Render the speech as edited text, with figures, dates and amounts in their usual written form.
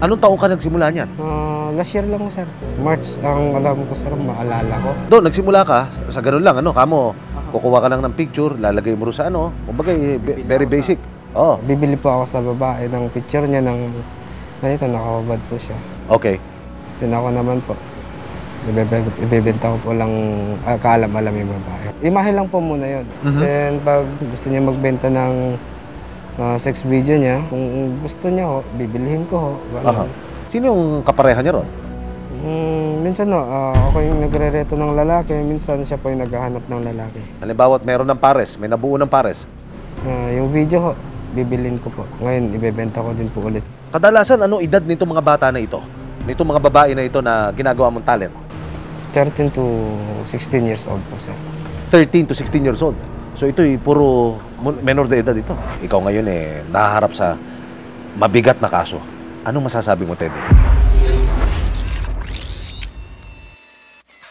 Anong taong ka nagsimula niyan? Last year lang, sir. March, ang alam ko, sir, maalala ko. Doon, nagsimula ka, sa ganun lang, kamo, kukuha ka lang ng picture, lalagay mo rin sa kumbaga, very basic. Oh. Bibili po ako sa babae ng picture niya ng ganito, nakahubad po siya. Okay. Then ako naman po, ibebenta ko po lang kaalam-alam yung babae. Imahe lang po muna yun. Then pag gusto niya magbenta ng sex video niya, kung gusto niya ho, bibilihin ko ho. Sino yung kapareha niya ron? Minsan ako yung nagre-reto ng lalaki, minsan siya po yung naghahanap ng lalaki. Halimbawa, meron ng pares, may nabuo ng pares. Yung video ho, bibilin ko po. Ngayon, ibebenta ko din po ulit. Kadalasan, ano edad nito mga bata na ito? Nito mga babae na ito na ginagawa mong talent? 13 to 16 years old po, sir. 13 to 16 years old. So ito'y puro menor de edad ito. Ikaw ngayon nahaharap sa mabigat na kaso. Anong masasabi mo, Teddy?